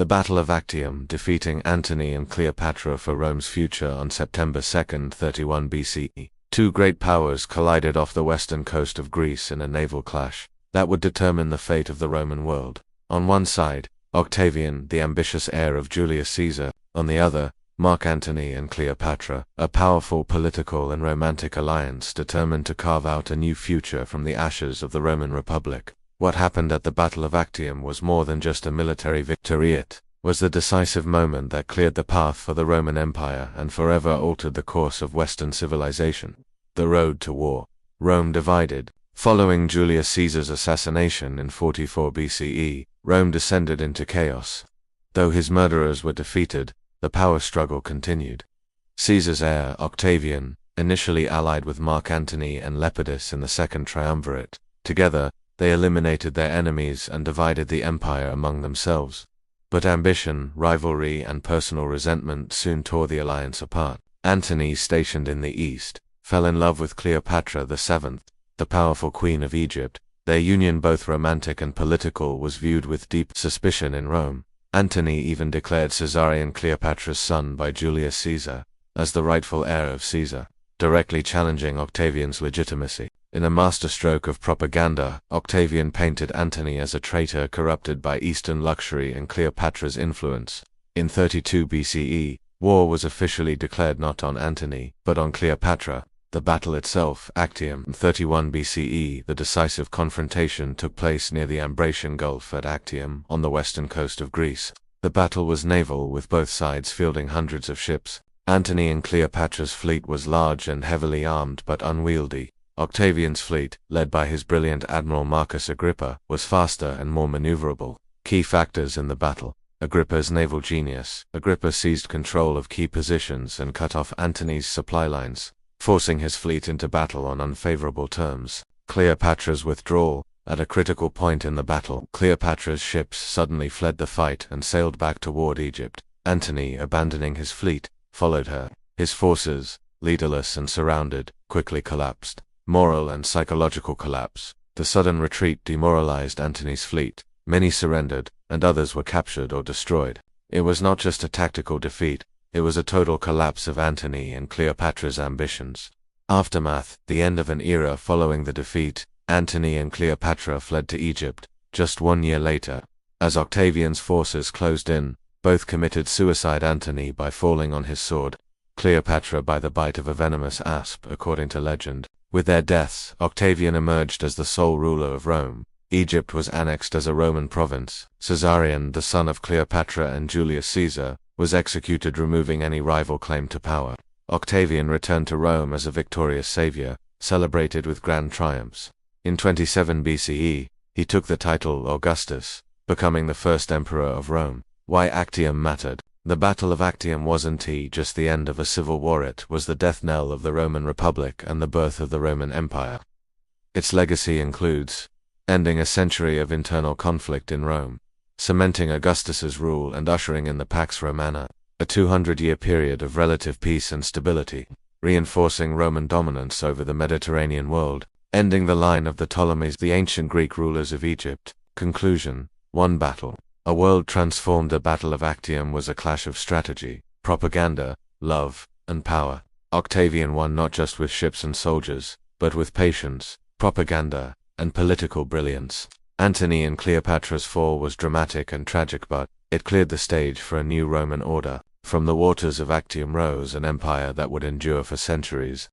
The Battle of Actium, defeating Antony and Cleopatra for Rome's future on September 2, 31 BCE. Two great powers collided off the western coast of Greece in a naval clash that would determine the fate of the Roman world. On one side, Octavian, the ambitious heir of Julius Caesar; on the other, Mark Antony and Cleopatra, a powerful political and romantic alliance determined to carve out a new future from the ashes of the Roman Republic. What happened at the Battle of Actium was more than just a military victory. It was the decisive moment that cleared the path for the Roman Empire and forever altered the course of Western civilization. The road to war. Rome divided. Following Julius Caesar's assassination in 44 BCE, Rome descended into chaos. Though his murderers were defeated, the power struggle continued. Caesar's heir, Octavian, initially allied with Mark Antony and Lepidus in the Second Triumvirate. Together, they eliminated their enemies and divided the empire among themselves. But ambition, rivalry, and personal resentment soon tore the alliance apart. Antony, stationed in the east, fell in love with Cleopatra VII, the powerful queen of Egypt. Their union, both romantic and political, was viewed with deep suspicion in Rome. Antony even declared Caesarion, Cleopatra's son by Julius Caesar, as the rightful heir of Caesar, directly challenging Octavian's legitimacy. In a masterstroke of propaganda, Octavian painted Antony as a traitor corrupted by Eastern luxury and Cleopatra's influence. In 32 BCE, war was officially declared not on Antony, but on Cleopatra. The battle itself, Actium. In 31 BCE, the decisive confrontation took place near the Ambracian Gulf at Actium, on the western coast of Greece. The battle was naval, with both sides fielding hundreds of ships. Antony and Cleopatra's fleet was large and heavily armed but unwieldy. Octavian's fleet, led by his brilliant admiral Marcus Agrippa, was faster and more maneuverable. Key factors in the battle. Agrippa's naval genius. Agrippa seized control of key positions and cut off Antony's supply lines, forcing his fleet into battle on unfavorable terms. Cleopatra's withdrawal. At a critical point in the battle, Cleopatra's ships suddenly fled the fight and sailed back toward Egypt. Antony, abandoning his fleet, followed her. His forces, leaderless and surrounded, quickly collapsed. Moral and psychological collapse. The sudden retreat demoralized Antony's fleet. Many surrendered, and others were captured or destroyed. It was not just a tactical defeat, it was a total collapse of Antony and Cleopatra's ambitions. Aftermath. The end of an era following the defeat. Antony and Cleopatra fled to Egypt. Just 1 year later, as Octavian's forces closed in, both committed suicide, Antony by falling on his sword, Cleopatra by the bite of a venomous asp, according to legend. With their deaths, Octavian emerged as the sole ruler of Rome. Egypt was annexed as a Roman province. Caesarion, the son of Cleopatra and Julius Caesar, was executed, removing any rival claim to power. Octavian returned to Rome as a victorious savior, celebrated with grand triumphs. In 27 BCE, he took the title Augustus, becoming the first emperor of Rome. Why Actium mattered. The Battle of Actium wasn't just the end of a civil war, it was the death knell of the Roman Republic and the birth of the Roman Empire. Its legacy includes ending a century of internal conflict in Rome, cementing Augustus's rule and ushering in the Pax Romana, a 200-year period of relative peace and stability, reinforcing Roman dominance over the Mediterranean world, ending the line of the Ptolemies, the ancient Greek rulers of Egypt. Conclusion. One battle. A world transformed. The Battle of Actium was a clash of strategy, propaganda, love, and power. Octavian won not just with ships and soldiers, but with patience, propaganda, and political brilliance. Antony and Cleopatra's fall was dramatic and tragic, but it cleared the stage for a new Roman order. From the waters of Actium rose an empire that would endure for centuries.